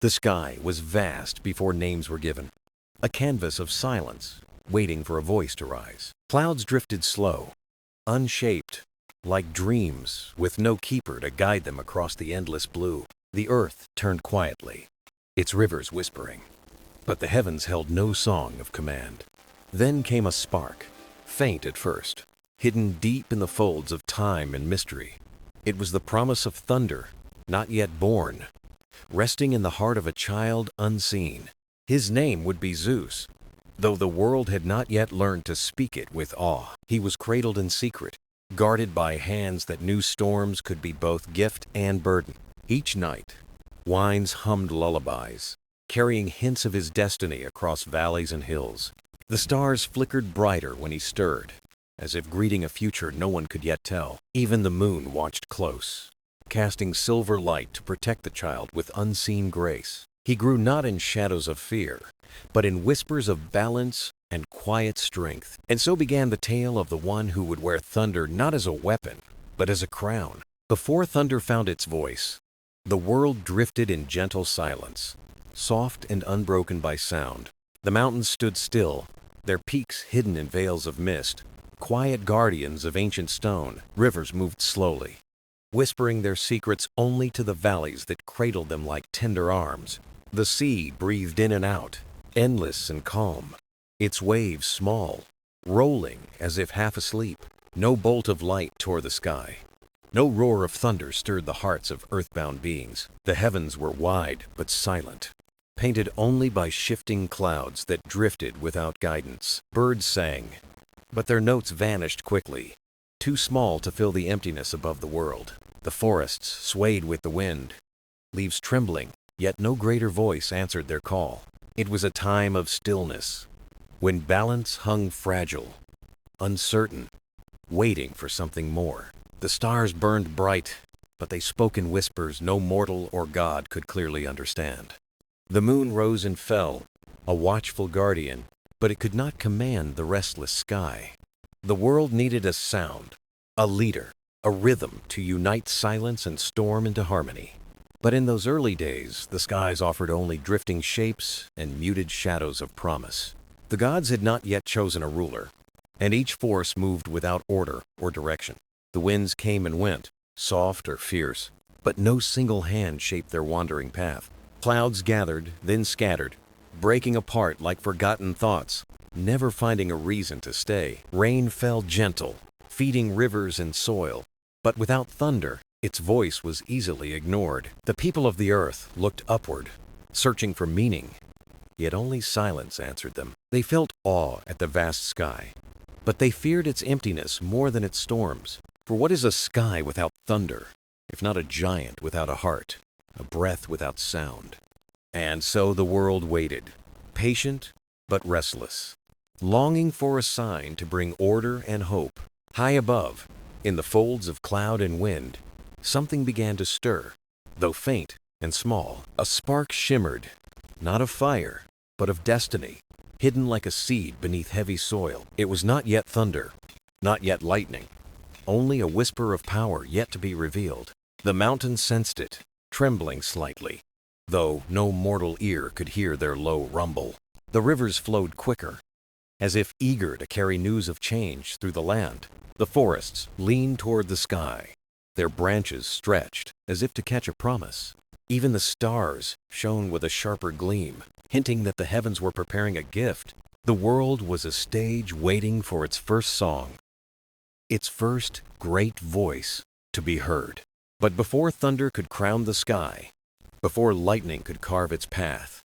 The sky was vast before names were given, a canvas of silence, waiting for a voice to rise. Clouds drifted slow, unshaped, like dreams with no keeper to guide them across the endless blue. The earth turned quietly, its rivers whispering, but the heavens held no song of command. Then came a spark, faint at first, hidden deep in the folds of time and mystery. It was the promise of thunder, not yet born, resting in the heart of a child unseen. His name would be Zeus, though the world had not yet learned to speak it with awe. He was cradled in secret, guarded by hands that knew storms could be both gift and burden. Each night, winds hummed lullabies, carrying hints of his destiny across valleys and hills. The stars flickered brighter when he stirred, as if greeting a future no one could yet tell. Even the moon watched close, casting silver light to protect the child with unseen grace. He grew not in shadows of fear, but in whispers of balance and quiet strength. And so began the tale of the one who would wear thunder not as a weapon, but as a crown. Before thunder found its voice, the world drifted in gentle silence, soft and unbroken by sound. The mountains stood still, their peaks hidden in veils of mist, quiet guardians of ancient stone. Rivers moved slowly, whispering their secrets only to the valleys that cradled them like tender arms. The sea breathed in and out, endless and calm, its waves small, rolling as if half asleep. No bolt of light tore the sky. No roar of thunder stirred the hearts of earthbound beings. The heavens were wide but silent, painted only by shifting clouds that drifted without guidance. Birds sang, but their notes vanished quickly, too small to fill the emptiness above the world. The forests swayed with the wind, leaves trembling, yet no greater voice answered their call. It was a time of stillness, when balance hung fragile, uncertain, waiting for something more. The stars burned bright, but they spoke in whispers no mortal or god could clearly understand. The moon rose and fell, a watchful guardian, but it could not command the restless sky. The world needed a sound, a leader, a rhythm to unite silence and storm into harmony. But in those early days, the skies offered only drifting shapes and muted shadows of promise. The gods had not yet chosen a ruler, and each force moved without order or direction. The winds came and went, soft or fierce, but no single hand shaped their wandering path. Clouds gathered, then scattered, breaking apart like forgotten thoughts, never finding a reason to stay. Rain fell gentle, feeding rivers and soil, but without thunder, its voice was easily ignored. The people of the earth looked upward, searching for meaning, yet only silence answered them. They felt awe at the vast sky, but they feared its emptiness more than its storms. For what is a sky without thunder, if not a giant without a heart, a breath without sound? And so the world waited, patient but restless, longing for a sign to bring order and hope. High above, in the folds of cloud and wind, something began to stir, though faint and small. A spark shimmered, not of fire, but of destiny, hidden like a seed beneath heavy soil. It was not yet thunder, not yet lightning, only a whisper of power yet to be revealed. The mountains sensed it, trembling slightly, though no mortal ear could hear their low rumble. The rivers flowed quicker, as if eager to carry news of change through the land. The forests leaned toward the sky, their branches stretched as if to catch a promise. Even the stars shone with a sharper gleam, hinting that the heavens were preparing a gift. The world was a stage waiting for its first song, its first great voice to be heard. But before thunder could crown the sky, before lightning could carve its path,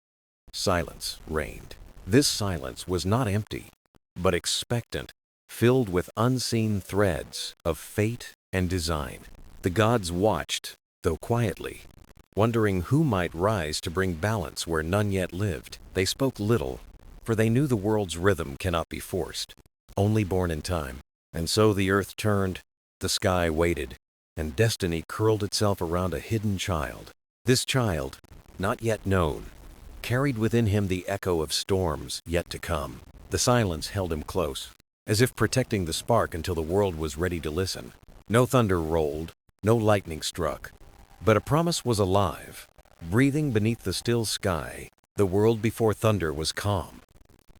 silence reigned. This silence was not empty, but expectant, filled with unseen threads of fate and design. The gods watched, though quietly, wondering who might rise to bring balance where none yet lived. They spoke little, for they knew the world's rhythm cannot be forced, only born in time. And so the earth turned, the sky waited, and destiny curled itself around a hidden child. This child, not yet known, carried within him the echo of storms yet to come. The silence held him close, as if protecting the spark until the world was ready to listen. No thunder rolled, no lightning struck, but a promise was alive, Breathing beneath the still sky, the world before thunder was calm.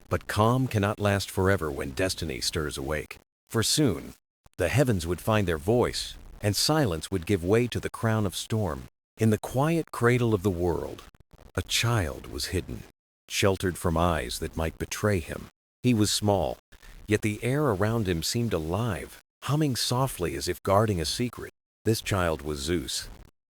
But calm cannot last forever when destiny stirs awake. For soon, the heavens would find their voice, and silence would give way to the crown of storm. In the quiet cradle of the world, a child was hidden, sheltered from eyes that might betray him. He was small, yet the air around him seemed alive, humming softly as if guarding a secret. This child was Zeus,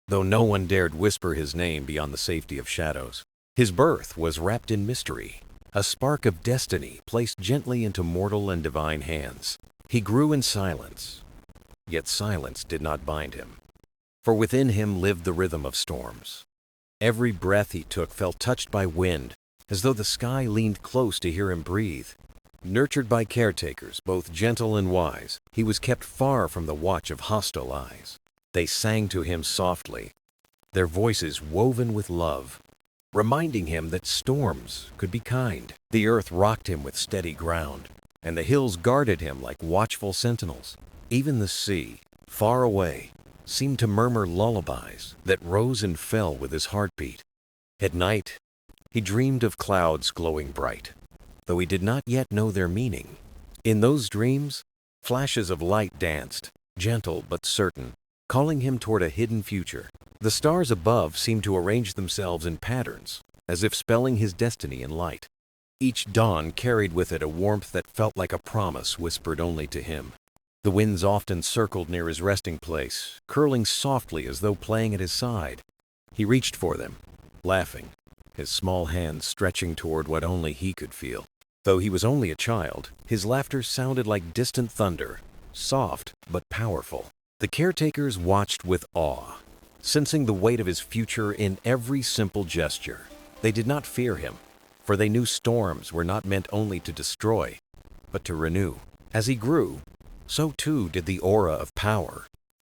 though no one dared whisper his name beyond the safety of shadows. His birth was wrapped in mystery, a spark of destiny placed gently into mortal and divine hands. He grew in silence, yet silence did not bind him, for within him lived the rhythm of storms. Every breath he took felt touched by wind, as though the sky leaned close to hear him breathe. Nurtured by caretakers, both gentle and wise, he was kept far from the watch of hostile eyes. They sang to him softly, their voices woven with love, reminding him that storms could be kind. The earth rocked him with steady ground, and the hills guarded him like watchful sentinels. Even the sea, far away, seemed to murmur lullabies that rose and fell with his heartbeat. At night, he dreamed of clouds glowing bright, though he did not yet know their meaning. In those dreams, flashes of light danced, gentle but certain, calling him toward a hidden future. The stars above seemed to arrange themselves in patterns, as if spelling his destiny in light. Each dawn carried with it a warmth that felt like a promise whispered only to him. The winds often circled near his resting place, curling softly as though playing at his side. He reached for them, laughing, his small hands stretching toward what only he could feel. Though he was only a child, his laughter sounded like distant thunder, soft but powerful. The caretakers watched with awe, sensing the weight of his future in every simple gesture. They did not fear him, for they knew storms were not meant only to destroy, but to renew. As he grew, so too did the aura of power,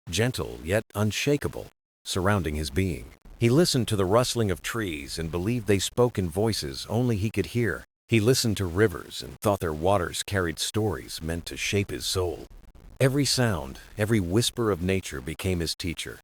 gentle yet unshakable, surrounding his being. He listened to the rustling of trees and believed they spoke in voices only he could hear. He listened to rivers and thought their waters carried stories meant to shape his soul. Every sound, every whisper of nature became his teacher,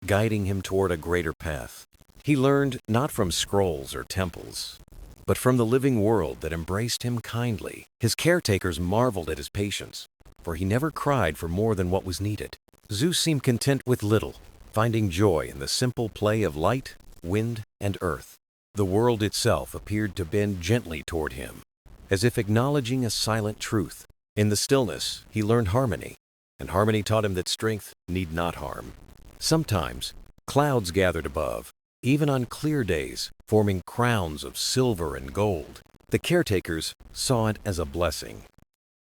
guiding him toward a greater path. He learned not from scrolls or temples, but from the living world that embraced him kindly. His caretakers marveled at his patience, for he never cried for more than what was needed. Zeus seemed content with little, finding joy in the simple play of light, wind, and earth. The world itself appeared to bend gently toward him, as if acknowledging a silent truth. In the stillness, he learned harmony, and harmony taught him that strength need not harm. Sometimes, clouds gathered above, even on clear days, forming crowns of silver and gold. The caretakers saw it as a blessing,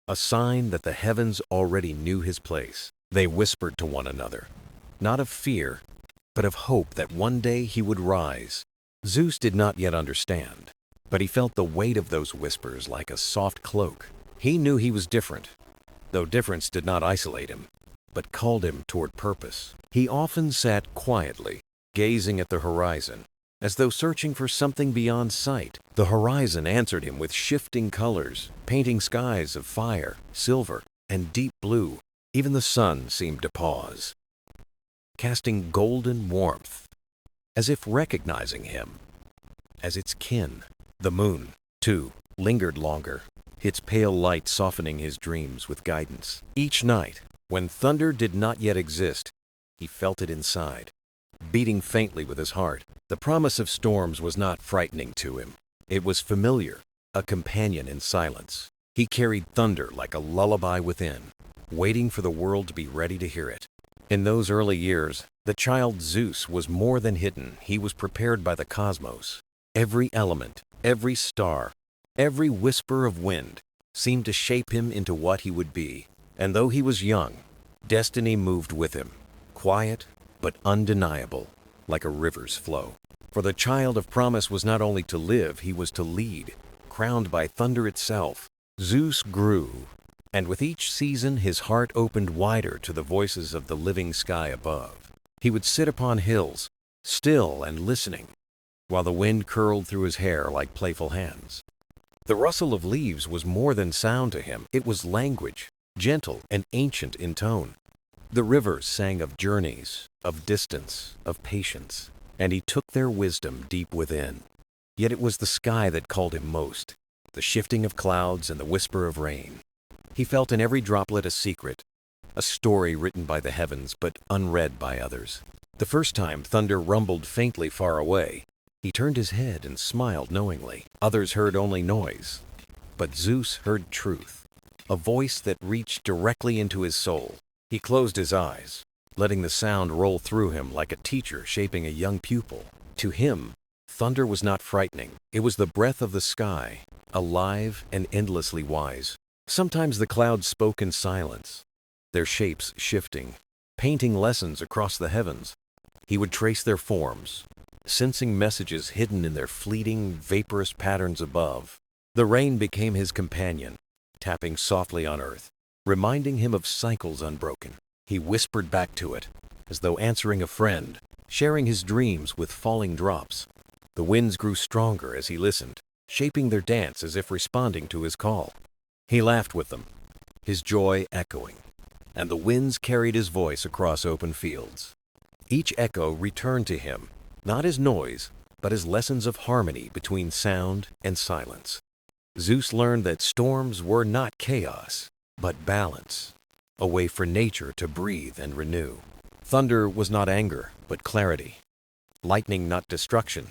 a sign that the heavens already knew his place. They whispered to one another, not of fear, but of hope that one day he would rise. Zeus did not yet understand, but he felt the weight of those whispers like a soft cloak. He knew he was different, though difference did not isolate him, but called him toward purpose. He often sat quietly, gazing at the horizon, as though searching for something beyond sight. The horizon answered him with shifting colors, painting skies of fire, silver, and deep blue. Even the sun seemed to pause, casting golden warmth, as if recognizing him as its kin. The moon, too, lingered longer, its pale light softening his dreams with guidance. Each night, when thunder did not yet exist, he felt it inside, beating faintly with his heart. The promise of storms was not frightening to him. It was familiar, a companion in silence. He carried thunder like a lullaby within, waiting for the world to be ready to hear it. In those early years, the child Zeus was more than hidden. He was prepared by the cosmos. Every element, every star, every whisper of wind seemed to shape him into what he would be. And though he was young, destiny moved with him, quiet but undeniable, like a river's flow. For the child of promise was not only to live, he was to lead, crowned by thunder itself. Zeus grew, and with each season his heart opened wider to the voices of the living sky above. He would sit upon hills, still and listening, while the wind curled through his hair like playful hands. The rustle of leaves was more than sound to him. It was language, gentle and ancient in tone. The rivers sang of journeys, of distance, of patience. and he took their wisdom deep within. Yet it was the sky that called him most, the shifting of clouds and the whisper of rain. He felt in every droplet a secret, a story written by the heavens but unread by others. The first time thunder rumbled faintly far away, he turned his head and smiled knowingly. Others heard only noise, but Zeus heard truth, a voice that reached directly into his soul. He closed his eyes, letting the sound roll through him like a teacher shaping a young pupil. To him, thunder was not frightening. It was the breath of the sky, alive and endlessly wise. Sometimes the clouds spoke in silence, their shapes shifting, painting lessons across the heavens. He would trace their forms, sensing messages hidden in their fleeting, vaporous patterns above. The rain became his companion, tapping softly on earth, reminding him of cycles unbroken. He whispered back to it, as though answering a friend, sharing his dreams with falling drops. The winds grew stronger as he listened, shaping their dance as if responding to his call. He laughed with them, his joy echoing, and the winds carried his voice across open fields. Each echo returned to him, not as noise, but as lessons of harmony between sound and silence. Zeus learned that storms were not chaos, but balance, a way for nature to breathe and renew. Thunder was not anger, but clarity. Lightning not destruction,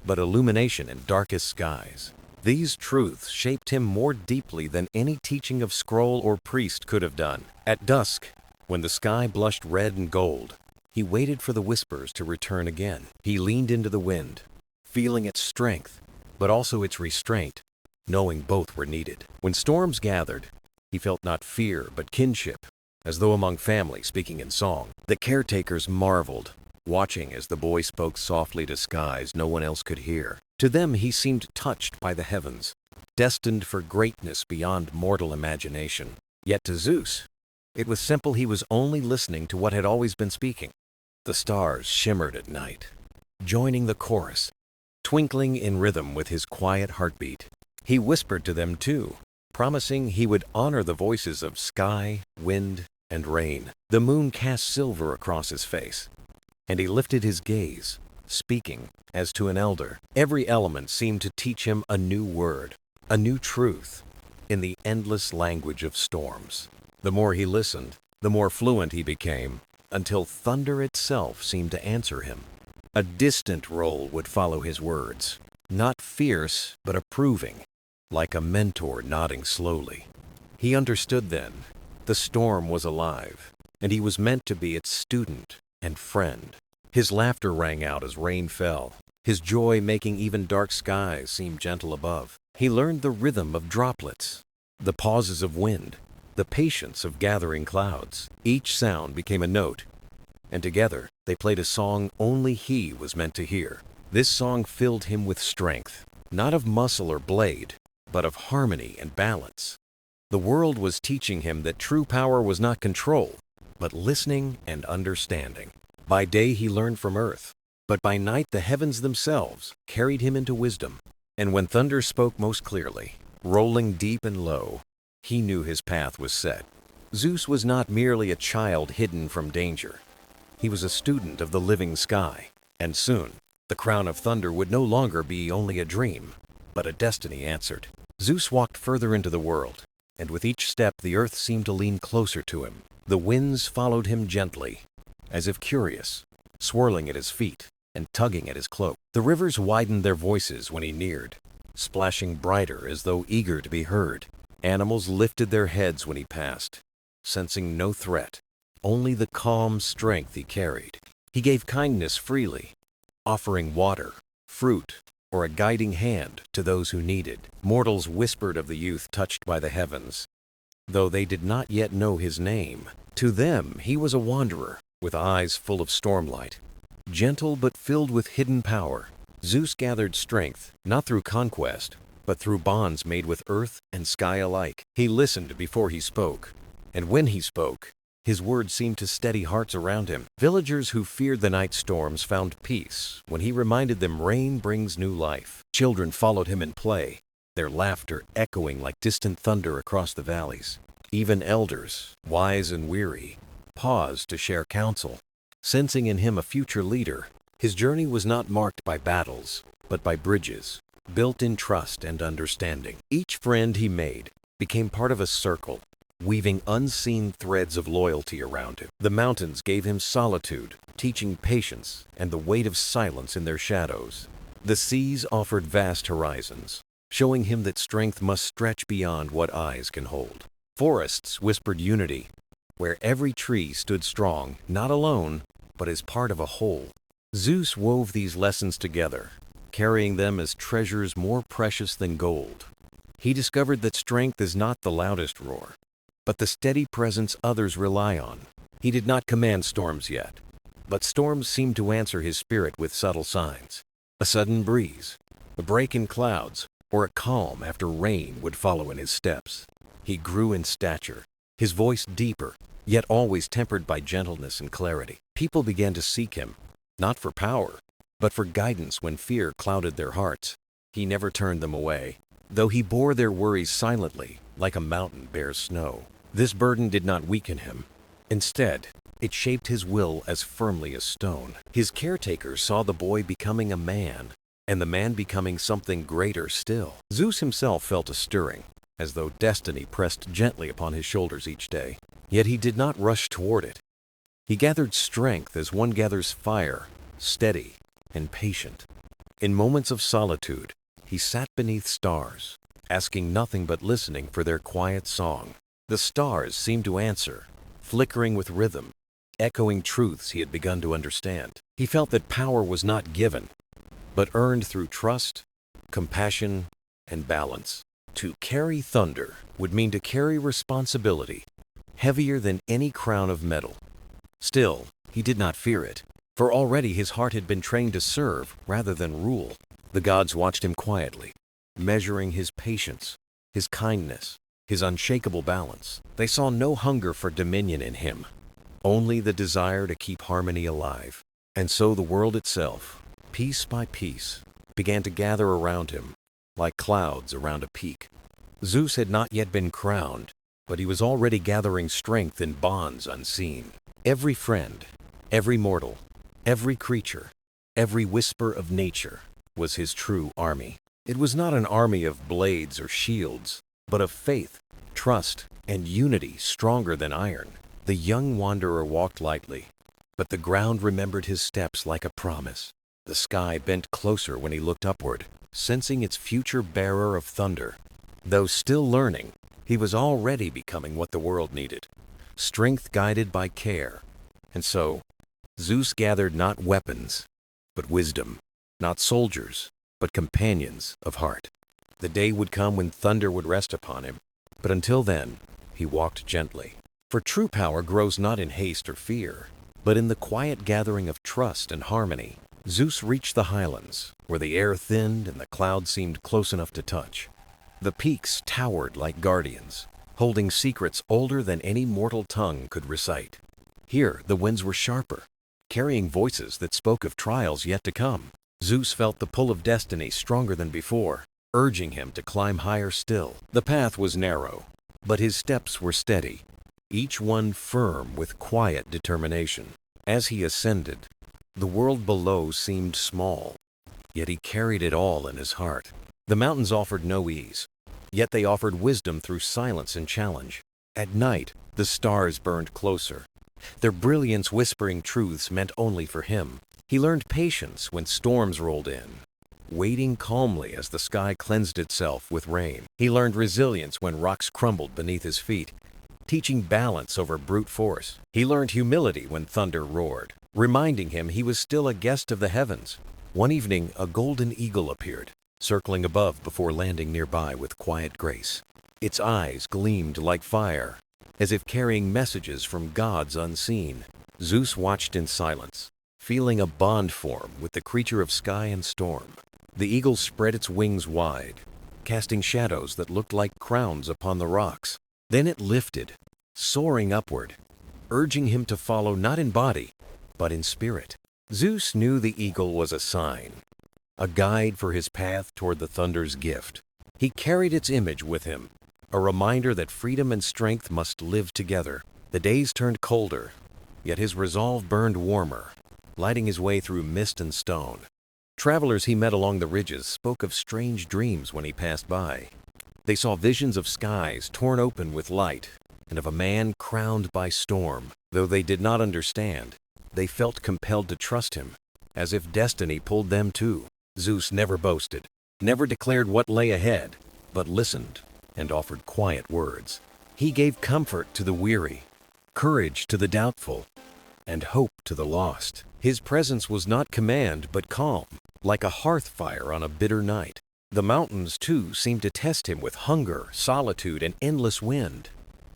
but illumination in darkest skies. These truths shaped him more deeply than any teaching of scroll or priest could have done. At dusk, when the sky blushed red and gold, he waited for the whispers to return again. He leaned into the wind, feeling its strength, but also its restraint, knowing both were needed. When storms gathered, he felt not fear, but kinship, as though among family speaking in song. The caretakers marveled, watching as the boy spoke softly to skies no one else could hear. To them he seemed touched by the heavens, destined for greatness beyond mortal imagination. Yet to Zeus, it was simple. He was only listening to what had always been speaking. The stars shimmered at night, joining the chorus, twinkling in rhythm with his quiet heartbeat. He whispered to them too, promising he would honor the voices of sky, wind, and rain. The moon cast silver across his face, and he lifted his gaze, speaking as to an elder. Every element seemed to teach him a new word, a new truth, in the endless language of storms. The more he listened, the more fluent he became, until thunder itself seemed to answer him. A distant roll would follow his words, not fierce, but approving, like a mentor nodding slowly. He understood then. The storm was alive, and he was meant to be its student and friend. His laughter rang out as rain fell, his joy making even dark skies seem gentle above. He learned the rhythm of droplets, the pauses of wind, the patience of gathering clouds. Each sound became a note, and together they played a song only he was meant to hear. This song filled him with strength, not of muscle or blade, but of harmony and balance. The world was teaching him that true power was not control, but listening and understanding. By day he learned from earth, but by night the heavens themselves carried him into wisdom. And when thunder spoke most clearly, rolling deep and low, he knew his path was set. Zeus was not merely a child hidden from danger. He was a student of the living sky, and soon the crown of thunder would no longer be only a dream, but a destiny answered. Zeus walked further into the world, and with each step the earth seemed to lean closer to him. The winds followed him gently, as if curious, swirling at his feet and tugging at his cloak. The rivers widened their voices when he neared, splashing brighter as though eager to be heard. Animals lifted their heads when he passed, sensing no threat, only the calm strength he carried. He gave kindness freely, offering water, fruit, or a guiding hand to those who needed. Mortals whispered of the youth touched by the heavens, though they did not yet know his name. To them he was a wanderer, with eyes full of stormlight. Gentle but filled with hidden power, Zeus gathered strength, not through conquest, but through bonds made with earth and sky alike. He listened before he spoke, and when he spoke, his words seemed to steady hearts around him. Villagers who feared the night storms found peace when he reminded them rain brings new life. Children followed him in play, their laughter echoing like distant thunder across the valleys. Even elders, wise and weary, paused to share counsel, sensing in him a future leader, His journey was not marked by battles, but by bridges, built in trust and understanding. Each friend he made became part of a circle, weaving unseen threads of loyalty around him. The mountains gave him solitude, teaching patience and the weight of silence in their shadows. The seas offered vast horizons, showing him that strength must stretch beyond what eyes can hold. Forests whispered unity, where every tree stood strong, not alone, but as part of a whole. Zeus wove these lessons together, carrying them as treasures more precious than gold. He discovered that strength is not the loudest roar, but the steady presence others rely on. He did not command storms yet, but storms seemed to answer his spirit with subtle signs. A sudden breeze, a break in clouds, or a calm after rain would follow in his steps. He grew in stature, his voice deeper, yet always tempered by gentleness and clarity. People began to seek him, not for power, but for guidance when fear clouded their hearts. He never turned them away, though he bore their worries silently, like a mountain bears snow. This burden did not weaken him. Instead, it shaped his will as firmly as stone. His caretakers saw the boy becoming a man, and the man becoming something greater still. Zeus himself felt a stirring, as though destiny pressed gently upon his shoulders each day. Yet he did not rush toward it. He gathered strength as one gathers fire, steady and patient. In moments of solitude, he sat beneath stars, asking nothing but listening for their quiet song. The stars seemed to answer, flickering with rhythm, echoing truths he had begun to understand. He felt that power was not given, but earned through trust, compassion, and balance. To carry thunder would mean to carry responsibility, heavier than any crown of metal. Still, he did not fear it, for already his heart had been trained to serve rather than rule. The gods watched him quietly, measuring his patience, his kindness, his unshakable balance. They saw no hunger for dominion in him, only the desire to keep harmony alive. And so the world itself, piece by piece, began to gather around him, like clouds around a peak. Zeus had not yet been crowned, but he was already gathering strength in bonds unseen. Every friend, every mortal, every creature, every whisper of nature was his true army. It was not an army of blades or shields, but of faith, trust, and unity stronger than iron. The young wanderer walked lightly, but the ground remembered his steps like a promise. The sky bent closer when he looked upward, sensing its future bearer of thunder. Though still learning, he was already becoming what the world needed, strength guided by care. And so, Zeus gathered not weapons, but wisdom, not soldiers, but companions of heart. The day would come when thunder would rest upon him, but until then, he walked gently. For true power grows not in haste or fear, but in the quiet gathering of trust and harmony. Zeus reached the highlands, where the air thinned and the clouds seemed close enough to touch. The peaks towered like guardians, holding secrets older than any mortal tongue could recite. Here, the winds were sharper, carrying voices that spoke of trials yet to come. Zeus felt the pull of destiny stronger than before, urging him to climb higher still. The path was narrow, but his steps were steady, each one firm with quiet determination. As he ascended, the world below seemed small, yet he carried it all in his heart. The mountains offered no ease, yet they offered wisdom through silence and challenge. At night, the stars burned closer, their brilliance whispering truths meant only for him. He learned patience when storms rolled in, waiting calmly as the sky cleansed itself with rain. He learned resilience when rocks crumbled beneath his feet, teaching balance over brute force. He learned humility when thunder roared, reminding him he was still a guest of the heavens. One evening, a golden eagle appeared, circling above before landing nearby with quiet grace. Its eyes gleamed like fire, as if carrying messages from gods unseen. Zeus watched in silence, feeling a bond form with the creature of sky and storm. The eagle spread its wings wide, casting shadows that looked like crowns upon the rocks. Then it lifted, soaring upward, urging him to follow not in body, but in spirit. Zeus knew the eagle was a sign, a guide for his path toward the thunder's gift. He carried its image with him, a reminder that freedom and strength must live together. The days turned colder, yet his resolve burned warmer. lighting his way through mist and stone. Travelers he met along the ridges spoke of strange dreams when he passed by. They saw visions of skies torn open with light and of a man crowned by storm. Though they did not understand, they felt compelled to trust him, as if destiny pulled them too. Zeus never boasted, never declared what lay ahead, but listened and offered quiet words. He gave comfort to the weary, courage to the doubtful, and hope to the lost. His presence was not command but calm, like a hearth fire on a bitter night. The mountains, too, seemed to test him with hunger, solitude, and endless wind.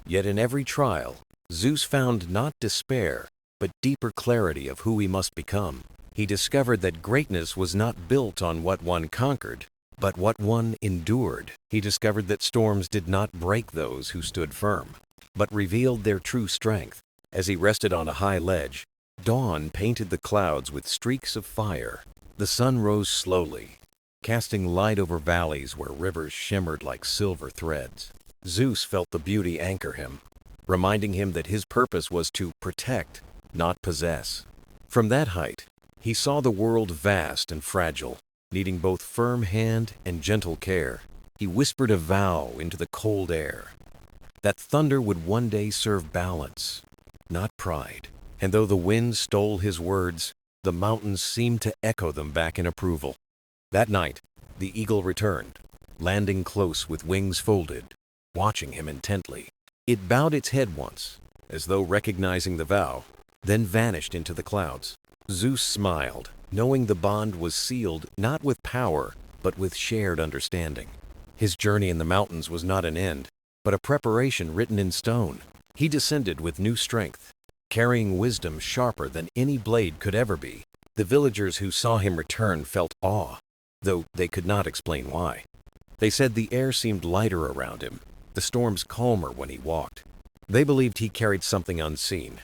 Yet in every trial, Zeus found not despair, but deeper clarity of who he must become. He discovered that greatness was not built on what one conquered, but what one endured. He discovered that storms did not break those who stood firm, but revealed their true strength. As he rested on a high ledge, dawn painted the clouds with streaks of fire. The sun rose slowly, casting light over valleys where rivers shimmered like silver threads. Zeus felt the beauty anchor him, reminding him that his purpose was to protect, not possess. From that height, he saw the world vast and fragile, needing both firm hand and gentle care. He whispered a vow into the cold air, that thunder would one day serve balance, not pride. And though the wind stole his words, the mountains seemed to echo them back in approval. That night, the eagle returned, landing close with wings folded, watching him intently. It bowed its head once, as though recognizing the vow, then vanished into the clouds. Zeus smiled, knowing the bond was sealed not with power, but with shared understanding. His journey in the mountains was not an end, but a preparation written in stone. He descended with new strength, carrying wisdom sharper than any blade could ever be. The villagers who saw him return felt awe, though they could not explain why. They said the air seemed lighter around him, the storms calmer when he walked. They believed he carried something unseen,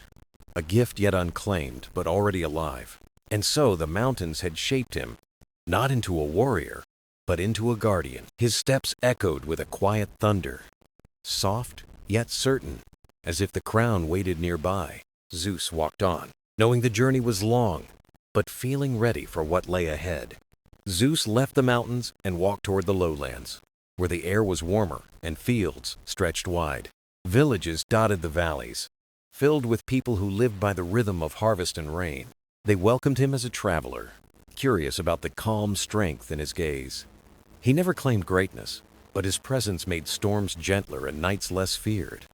a gift yet unclaimed but already alive. And so the mountains had shaped him, not into a warrior, but into a guardian. His steps echoed with a quiet thunder, soft yet certain, as if the crown waited nearby. Zeus walked on, knowing the journey was long, but feeling ready for what lay ahead. Zeus left the mountains and walked toward the lowlands, where the air was warmer and fields stretched wide. Villages dotted the valleys, filled with people who lived by the rhythm of harvest and rain. They welcomed him as a traveler, curious about the calm strength in his gaze. He never claimed greatness, but his presence made storms gentler and nights less feared.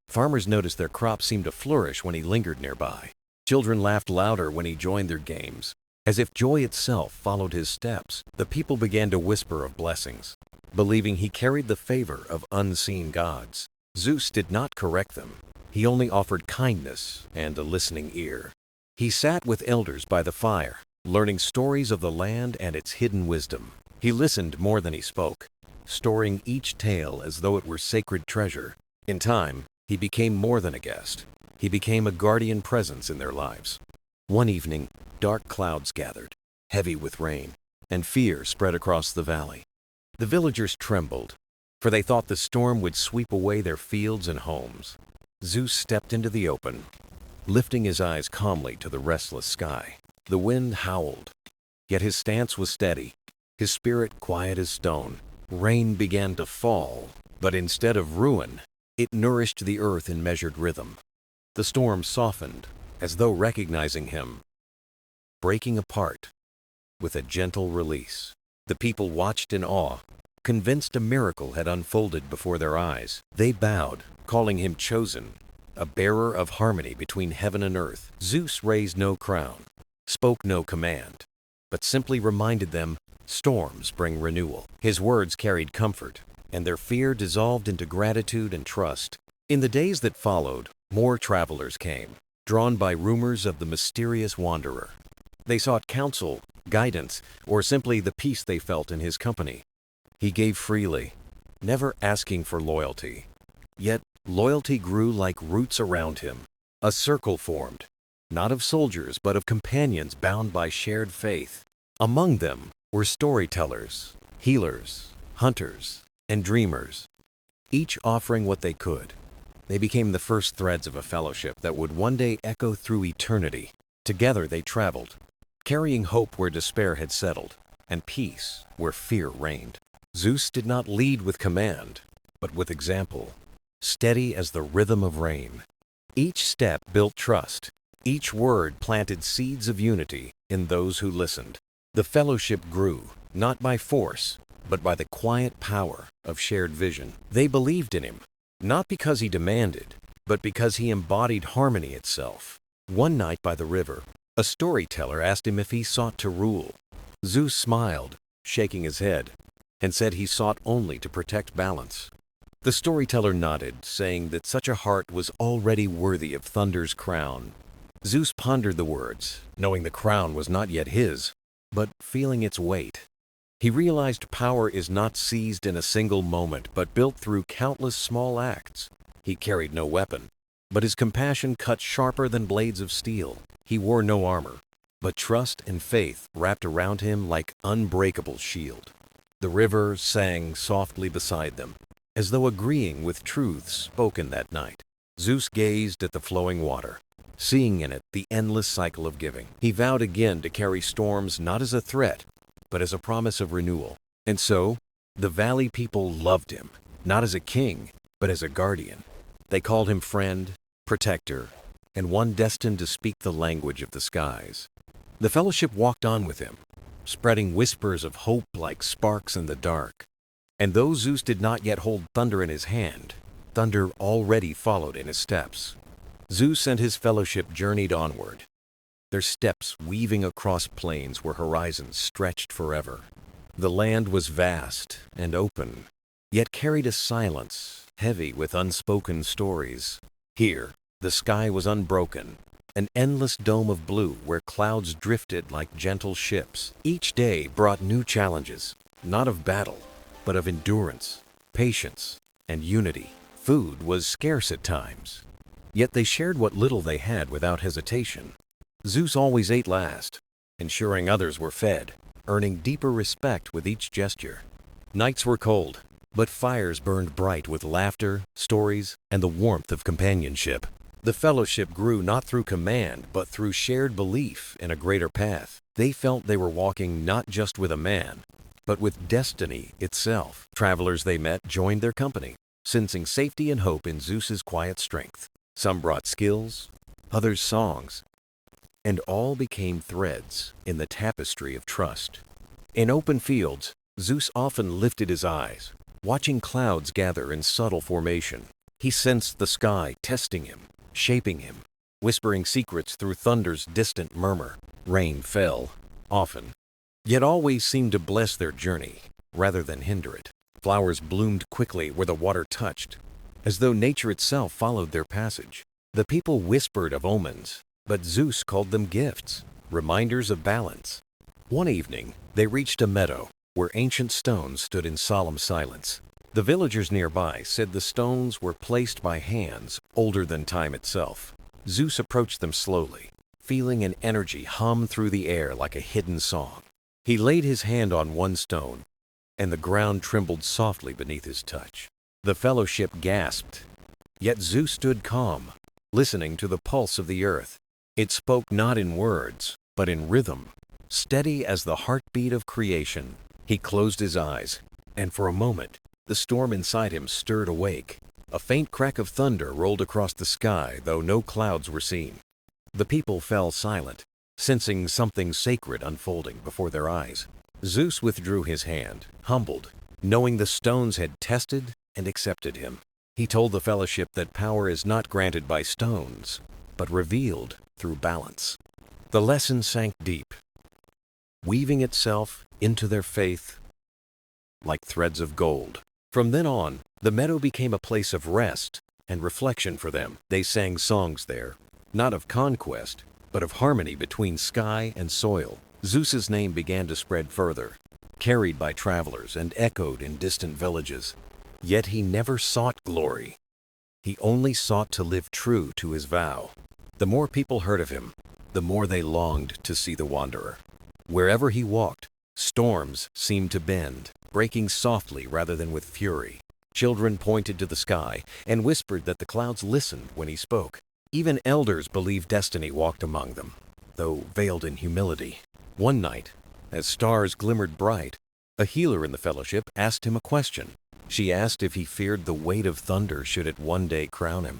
Farmers noticed their crops seemed to flourish when he lingered nearby. Children laughed louder when he joined their games. As if joy itself followed his steps, the people began to whisper of blessings, believing he carried the favor of unseen gods. Zeus did not correct them. He only offered kindness and a listening ear. He sat with elders by the fire, learning stories of the land and its hidden wisdom. He listened more than he spoke, storing each tale as though it were sacred treasure. In time, he became more than a guest. He became a guardian presence in their lives. One evening, dark clouds gathered, heavy with rain, and fear spread across the valley. The villagers trembled, for they thought the storm would sweep away their fields and homes. Zeus stepped into the open, lifting his eyes calmly to the restless sky. The wind howled, yet his stance was steady, his spirit quiet as stone. Rain began to fall, but instead of ruin, it nourished the earth in measured rhythm. The storm softened, as though recognizing him, breaking apart with a gentle release. The people watched in awe, convinced a miracle had unfolded before their eyes. They bowed, calling him chosen, a bearer of harmony between heaven and earth. Zeus raised no crown, spoke no command, but simply reminded them, storms bring renewal. His words carried comfort, and their fear dissolved into gratitude and trust. In the days that followed, more travelers came, drawn by rumors of the mysterious wanderer. They sought counsel, guidance, or simply the peace they felt in his company. He gave freely, never asking for loyalty. Yet loyalty grew like roots around him. A circle formed, not of soldiers but of companions bound by shared faith. Among them were storytellers, healers, hunters, and dreamers, each offering what they could. They became the first threads of a fellowship that would one day echo through eternity. Together they traveled, carrying hope where despair had settled, and peace where fear reigned. Zeus did not lead with command, but with example, steady as the rhythm of rain. Each step built trust, each word planted seeds of unity in those who listened. The fellowship grew, not by force, but by the quiet power of shared vision. They believed in him, not because he demanded, but because he embodied harmony itself. One night by the river, a storyteller asked him if he sought to rule. Zeus smiled, shaking his head, and said he sought only to protect balance. The storyteller nodded, saying that such a heart was already worthy of Thunder's crown. Zeus pondered the words, knowing the crown was not yet his, but feeling its weight. He realized power is not seized in a single moment, but built through countless small acts. He carried no weapon, but his compassion cut sharper than blades of steel. He wore no armor, but trust and faith wrapped around him like unbreakable shield. The river sang softly beside them, as though agreeing with truths spoken that night. Zeus gazed at the flowing water, seeing in it the endless cycle of giving. He vowed again to carry storms not as a threat, but as a promise of renewal. And so, the valley people loved him, not as a king, but as a guardian. They called him friend, protector, and one destined to speak the language of the skies. The fellowship walked on with him, spreading whispers of hope like sparks in the dark. And though Zeus did not yet hold thunder in his hand, thunder already followed in his steps. Zeus and his fellowship journeyed onward, their steps weaving across plains where horizons stretched forever. The land was vast and open, yet carried a silence heavy with unspoken stories. Here, the sky was unbroken, an endless dome of blue where clouds drifted like gentle ships. Each day brought new challenges, not of battle, but of endurance, patience, and unity. Food was scarce at times, yet they shared what little they had without hesitation. Zeus always ate last, ensuring others were fed, earning deeper respect with each gesture. Nights were cold, but fires burned bright with laughter, stories, and the warmth of companionship. The fellowship grew not through command, but through shared belief in a greater path. They felt they were walking not just with a man, but with destiny itself. Travelers they met joined their company, sensing safety and hope in Zeus's quiet strength. Some brought skills, others songs, and all became threads in the tapestry of trust. In open fields, Zeus often lifted his eyes, watching clouds gather in subtle formation. He sensed the sky testing him, shaping him, whispering secrets through thunder's distant murmur. Rain fell, often, yet always seemed to bless their journey rather than hinder it. Flowers bloomed quickly where the water touched, as though nature itself followed their passage. The people whispered of omens, but Zeus called them gifts, reminders of balance. One evening, they reached a meadow where ancient stones stood in solemn silence. The villagers nearby said the stones were placed by hands older than time itself. Zeus approached them slowly, feeling an energy hum through the air like a hidden song. He laid his hand on one stone, and the ground trembled softly beneath his touch. The fellowship gasped, yet Zeus stood calm, listening to the pulse of the earth. It spoke not in words, but in rhythm, steady as the heartbeat of creation. He closed his eyes, and for a moment, the storm inside him stirred awake. A faint crack of thunder rolled across the sky, though no clouds were seen. The people fell silent, sensing something sacred unfolding before their eyes. Zeus withdrew his hand, humbled, knowing the stones had tested and accepted him. He told the fellowship that power is not granted by stones, but revealed through balance. The lesson sank deep, weaving itself into their faith like threads of gold. From then on, the meadow became a place of rest and reflection for them. They sang songs there, not of conquest, but of harmony between sky and soil. Zeus's name began to spread further, carried by travelers and echoed in distant villages. Yet he never sought glory. He only sought to live true to his vow. The more people heard of him, the more they longed to see the wanderer. Wherever he walked, storms seemed to bend, breaking softly rather than with fury. Children pointed to the sky and whispered that the clouds listened when he spoke. Even elders believed destiny walked among them, though veiled in humility. One night, as stars glimmered bright, a healer in the fellowship asked him a question. She asked if he feared the weight of thunder should it one day crown him.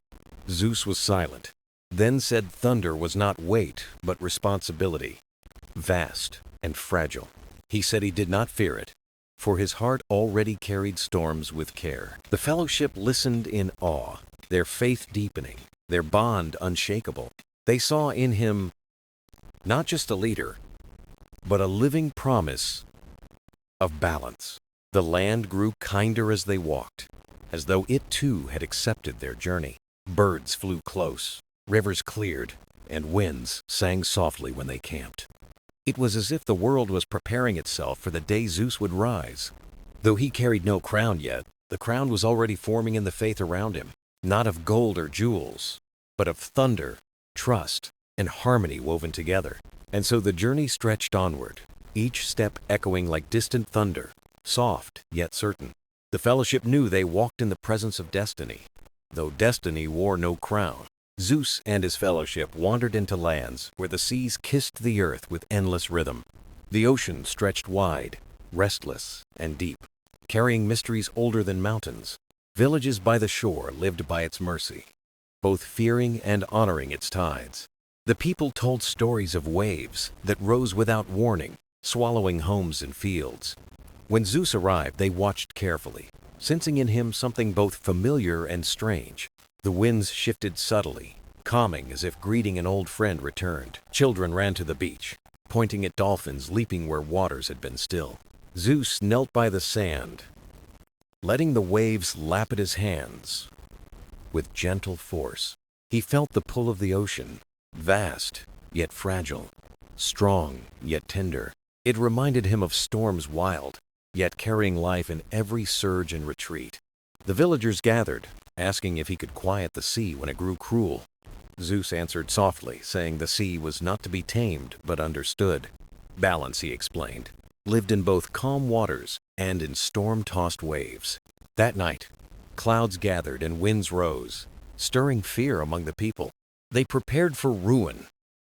Zeus was silent, then said thunder was not weight, but responsibility, vast and fragile. He said he did not fear it, for his heart already carried storms with care. The fellowship listened in awe, their faith deepening, their bond unshakable. They saw in him not just a leader, but a living promise of balance. The land grew kinder as they walked, as though it too had accepted their journey. Birds flew close, rivers cleared, and winds sang softly when they camped. It was as if the world was preparing itself for the day Zeus would rise. Though he carried no crown yet, the crown was already forming in the faith around him, not of gold or jewels, but of thunder, trust, and harmony woven together. And so the journey stretched onward, each step echoing like distant thunder, soft yet certain. The fellowship knew they walked in the presence of destiny, though destiny wore no crown. Zeus and his fellowship wandered into lands where the seas kissed the earth with endless rhythm. The ocean stretched wide, restless, and deep, carrying mysteries older than mountains. Villages by the shore lived by its mercy, both fearing and honoring its tides. The people told stories of waves that rose without warning, swallowing homes and fields. When Zeus arrived, they watched carefully, sensing in him something both familiar and strange. The winds shifted subtly, calming as if greeting an old friend returned. Children ran to the beach, pointing at dolphins leaping where waters had been still. Zeus knelt by the sand, letting the waves lap at his hands with gentle force. He felt the pull of the ocean, vast yet fragile, strong yet tender. It reminded him of storms wild, yet carrying life in every surge and retreat. The villagers gathered, asking if he could quiet the sea when it grew cruel. Zeus answered softly, saying the sea was not to be tamed but understood. Balance, he explained, lived in both calm waters and in storm-tossed waves. That night, clouds gathered and winds rose, stirring fear among the people. They prepared for ruin,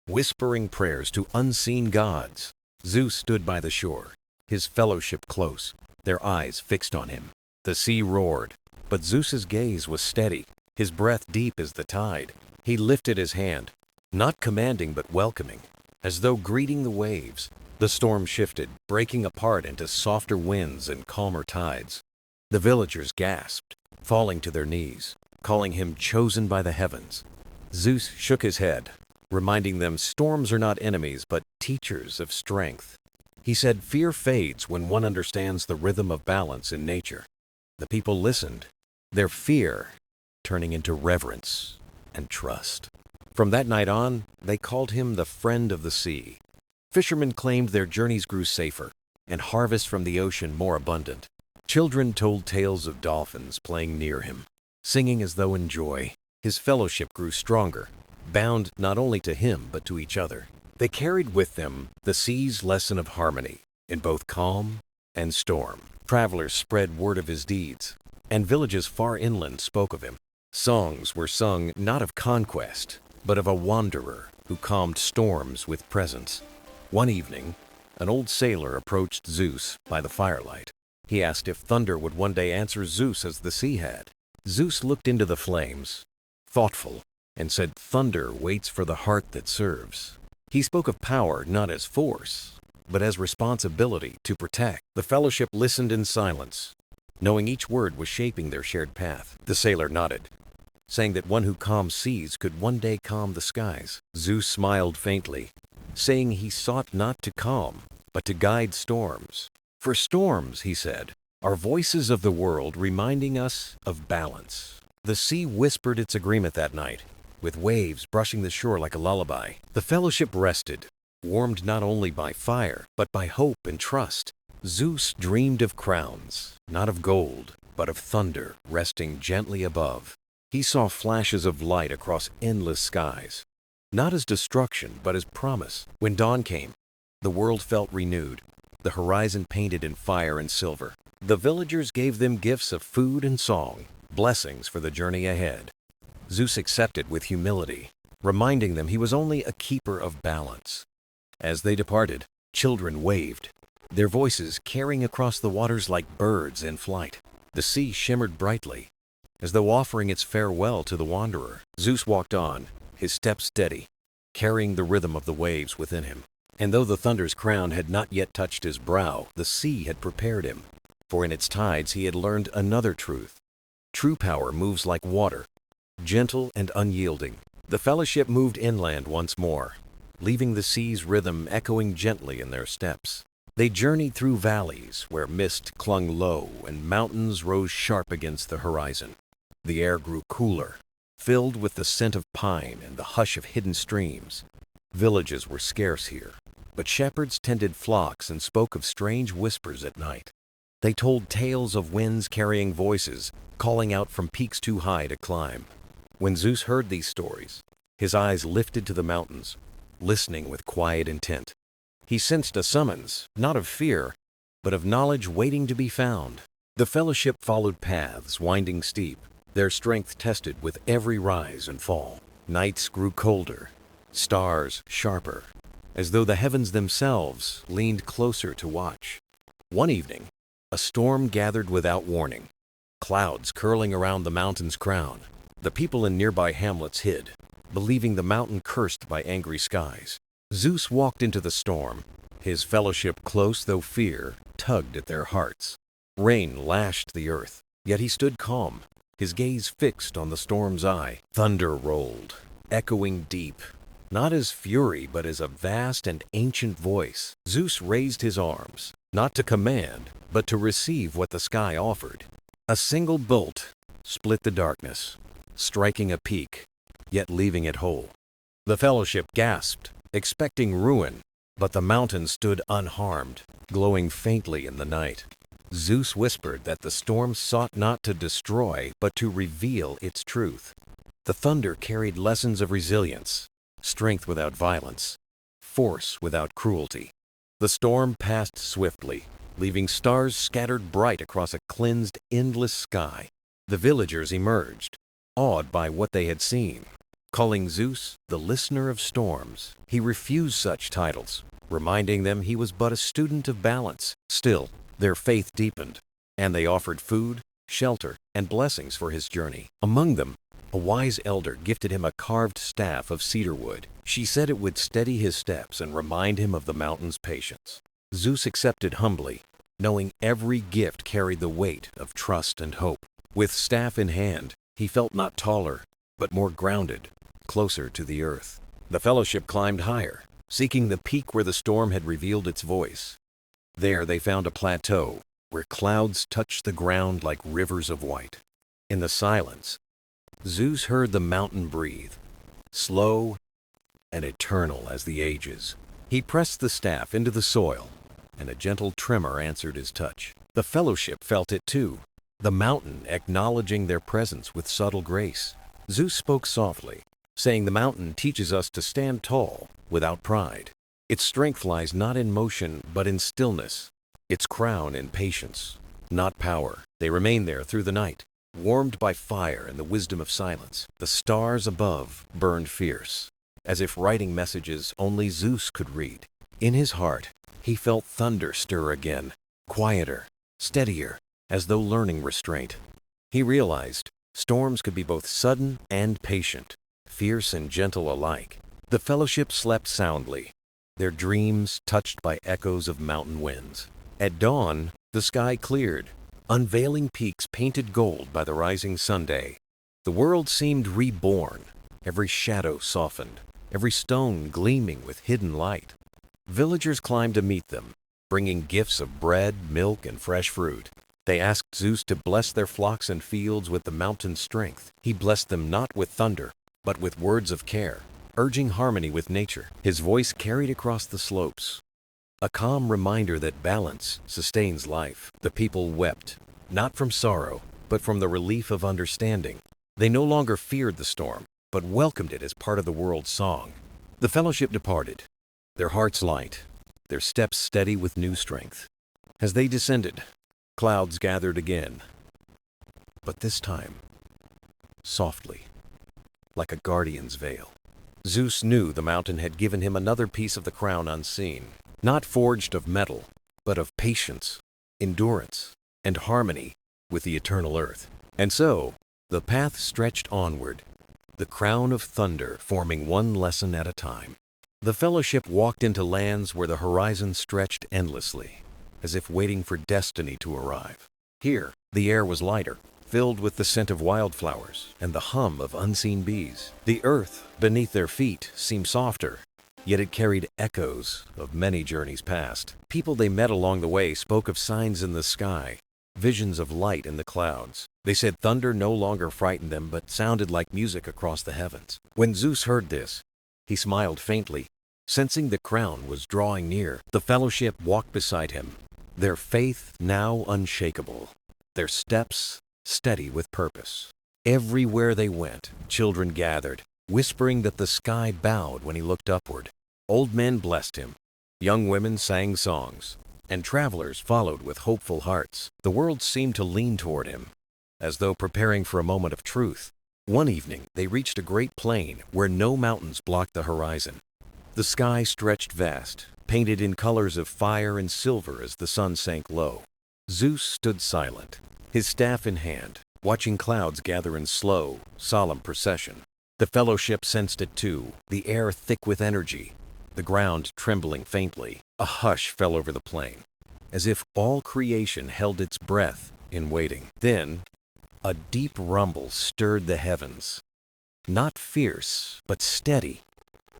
whispering prayers to unseen gods. Zeus stood by the shore, his fellowship close, their eyes fixed on him. The sea roared, but Zeus's gaze was steady, his breath deep as the tide. He lifted his hand, not commanding but welcoming, as though greeting the waves. The storm shifted, breaking apart into softer winds and calmer tides. The villagers gasped, falling to their knees, calling him chosen by the heavens. Zeus shook his head, reminding them storms are not enemies but teachers of strength. He said fear fades when one understands the rhythm of balance in nature. The people listened, their fear turning into reverence and trust. From that night on, they called him the friend of the sea. Fishermen claimed their journeys grew safer, and harvest from the ocean more abundant. Children told tales of dolphins playing near him, singing as though in joy. His fellowship grew stronger, bound not only to him but to each other. They carried with them the sea's lesson of harmony in both calm and storm. Travelers spread word of his deeds, and villages far inland spoke of him. Songs were sung not of conquest, but of a wanderer who calmed storms with presence. One evening, an old sailor approached Zeus by the firelight. He asked if thunder would one day answer Zeus as the sea had. Zeus looked into the flames, thoughtful, and said, "Thunder waits for the heart that serves." He spoke of power not as force, but as responsibility to protect. The fellowship listened in silence, knowing each word was shaping their shared path. The sailor nodded, saying that one who calms seas could one day calm the skies. Zeus smiled faintly, saying he sought not to calm, but to guide storms. For storms, he said, are voices of the world reminding us of balance. The sea whispered its agreement that night, with waves brushing the shore like a lullaby. The fellowship rested, warmed not only by fire, but by hope and trust. Zeus dreamed of crowns, not of gold, but of thunder resting gently above. He saw flashes of light across endless skies, not as destruction, but as promise. When dawn came, the world felt renewed, the horizon painted in fire and silver. The villagers gave them gifts of food and song, blessings for the journey ahead. Zeus accepted with humility, reminding them he was only a keeper of balance. As they departed, children waved, their voices carrying across the waters like birds in flight. The sea shimmered brightly, as though offering its farewell to the wanderer. Zeus walked on, his steps steady, carrying the rhythm of the waves within him. And though the thunder's crown had not yet touched his brow, the sea had prepared him, for in its tides he had learned another truth. True power moves like water, gentle and unyielding. The fellowship moved inland once more, leaving the sea's rhythm echoing gently in their steps. They journeyed through valleys where mist clung low and mountains rose sharp against the horizon. The air grew cooler, filled with the scent of pine and the hush of hidden streams. Villages were scarce here, but shepherds tended flocks and spoke of strange whispers at night. They told tales of winds carrying voices, calling out from peaks too high to climb. When Zeus heard these stories, his eyes lifted to the mountains, listening with quiet intent. He sensed a summons, not of fear, but of knowledge waiting to be found. The fellowship followed paths winding steep, their strength tested with every rise and fall. Nights grew colder, stars sharper, as though the heavens themselves leaned closer to watch. One evening, a storm gathered without warning, clouds curling around the mountain's crown. The people in nearby hamlets hid, believing the mountain cursed by angry skies. Zeus walked into the storm, his fellowship close though fear tugged at their hearts. Rain lashed the earth, yet he stood calm, his gaze fixed on the storm's eye. Thunder rolled, echoing deep, not as fury but as a vast and ancient voice. Zeus raised his arms, not to command, but to receive what the sky offered. A single bolt split the darkness, striking a peak, yet leaving it whole. The fellowship gasped, expecting ruin, but the mountain stood unharmed, glowing faintly in the night. Zeus whispered that the storm sought not to destroy, but to reveal its truth. The thunder carried lessons of resilience, strength without violence, force without cruelty. The storm passed swiftly, leaving stars scattered bright across a cleansed, endless sky. The villagers emerged, awed by what they had seen. Calling Zeus the listener of storms, he refused such titles, reminding them he was but a student of balance. Still, their faith deepened, and they offered food, shelter, and blessings for his journey. Among them, a wise elder gifted him a carved staff of cedar wood. She said it would steady his steps and remind him of the mountain's patience. Zeus accepted humbly, knowing every gift carried the weight of trust and hope. With staff in hand, he felt not taller, but more grounded, closer to the earth. The fellowship climbed higher, seeking the peak where the storm had revealed its voice. There they found a plateau, where clouds touched the ground like rivers of white. In the silence, Zeus heard the mountain breathe, slow and eternal as the ages. He pressed the staff into the soil, and a gentle tremor answered his touch. The fellowship felt it too, the mountain acknowledging their presence with subtle grace. Zeus spoke softly, saying the mountain teaches us to stand tall without pride. Its strength lies not in motion but in stillness, its crown in patience, not power. They remained there through the night, warmed by fire and the wisdom of silence. The stars above burned fierce, as if writing messages only Zeus could read. In his heart, he felt thunder stir again, quieter, steadier, as though learning restraint. He realized storms could be both sudden and patient, fierce and gentle alike. The fellowship slept soundly, their dreams touched by echoes of mountain winds. At dawn, the sky cleared, unveiling peaks painted gold by the rising sunday. The world seemed reborn, every shadow softened, every stone gleaming with hidden light. Villagers climbed to meet them, bringing gifts of bread, milk, and fresh fruit. They asked Zeus to bless their flocks and fields with the mountain's strength. He blessed them not with thunder, but with words of care, urging harmony with nature. His voice carried across the slopes, a calm reminder that balance sustains life. The people wept, not from sorrow, but from the relief of understanding. They no longer feared the storm, but welcomed it as part of the world's song. The fellowship departed, their hearts light, their steps steady with new strength. As they descended, clouds gathered again, but this time, softly, like a guardian's veil. Zeus knew the mountain had given him another piece of the crown unseen, not forged of metal, but of patience, endurance, and harmony with the eternal earth. And so, the path stretched onward, the crown of thunder forming one lesson at a time. The fellowship walked into lands where the horizon stretched endlessly, as if waiting for destiny to arrive. Here, the air was lighter, filled with the scent of wildflowers and the hum of unseen bees. The earth beneath their feet seemed softer, yet it carried echoes of many journeys past. People they met along the way spoke of signs in the sky, visions of light in the clouds. They said thunder no longer frightened them but sounded like music across the heavens. When Zeus heard this, he smiled faintly, sensing the crown was drawing near. The fellowship walked beside him, their faith now unshakable, their steps steady with purpose. Everywhere they went, children gathered, whispering that the sky bowed when he looked upward. Old men blessed him, young women sang songs, and travelers followed with hopeful hearts. The world seemed to lean toward him, as though preparing for a moment of truth. One evening, they reached a great plain where no mountains blocked the horizon. The sky stretched vast, painted in colors of fire and silver as the sun sank low. Zeus stood silent, his staff in hand, watching clouds gather in slow, solemn procession. The fellowship sensed it too, the air thick with energy, the ground trembling faintly. A hush fell over the plain, as if all creation held its breath in waiting. Then, a deep rumble stirred the heavens. Not fierce, but steady,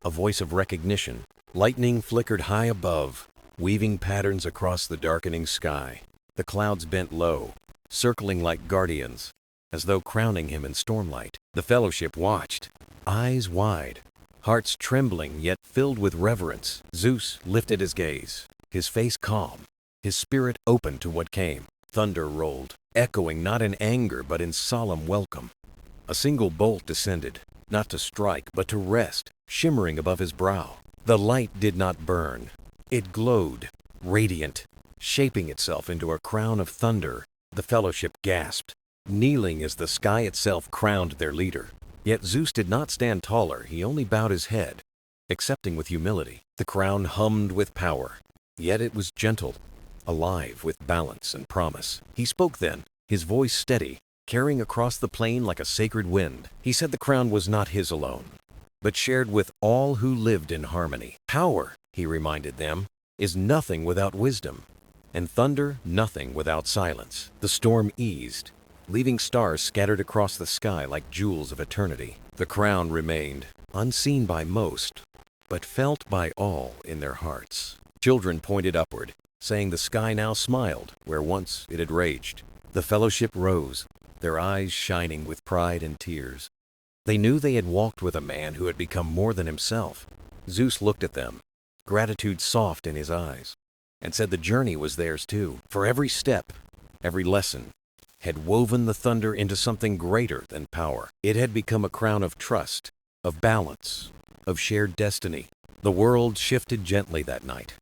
a voice of recognition. Lightning flickered high above, weaving patterns across the darkening sky. The clouds bent low, circling like guardians, as though crowning him in stormlight. The fellowship watched, eyes wide, hearts trembling yet filled with reverence. Zeus lifted his gaze, his face calm, his spirit open to what came. Thunder rolled, echoing not in anger but in solemn welcome. A single bolt descended, not to strike but to rest, shimmering above his brow. The light did not burn. It glowed, radiant, shaping itself into a crown of thunder. The fellowship gasped, kneeling as the sky itself crowned their leader. Yet Zeus did not stand taller, he only bowed his head, accepting with humility. The crown hummed with power, yet it was gentle, alive with balance and promise. He spoke then, his voice steady, carrying across the plain like a sacred wind. He said the crown was not his alone, but shared with all who lived in harmony. Power, he reminded them, is nothing without wisdom, and thunder nothing without silence. The storm eased, leaving stars scattered across the sky like jewels of eternity. The crown remained, unseen by most, but felt by all in their hearts. Children pointed upward, saying the sky now smiled where once it had raged. The fellowship rose, their eyes shining with pride and tears. They knew they had walked with a man who had become more than himself. Zeus looked at them, gratitude soft in his eyes, and said the journey was theirs too. For every step, every lesson, had woven the thunder into something greater than power. It had become a crown of trust, of balance, of shared destiny. The world shifted gently that night,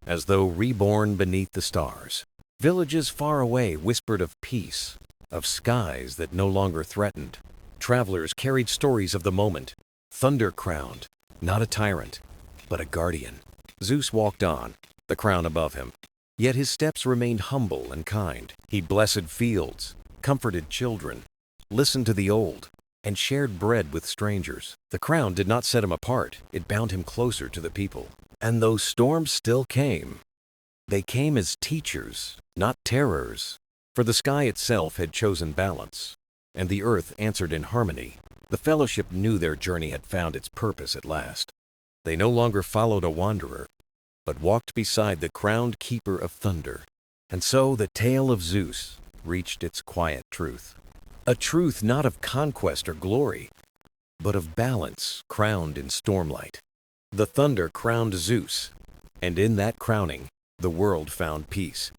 as though reborn beneath the stars. Villages far away whispered of peace, of skies that no longer threatened. Travelers carried stories of the moment, thunder crowned, not a tyrant, but a guardian. Zeus walked on, the crown above him, yet his steps remained humble and kind. He blessed fields, comforted children, listened to the old, and shared bread with strangers. The crown did not set him apart, it bound him closer to the people. And though storms still came, they came as teachers, not terrors. For the sky itself had chosen balance, and the earth answered in harmony. The fellowship knew their journey had found its purpose at last. They no longer followed a wanderer, but walked beside the crowned keeper of thunder. And so the tale of Zeus reached its quiet truth. A truth not of conquest or glory, but of balance crowned in stormlight. The thunder crowned Zeus, and in that crowning, the world found peace.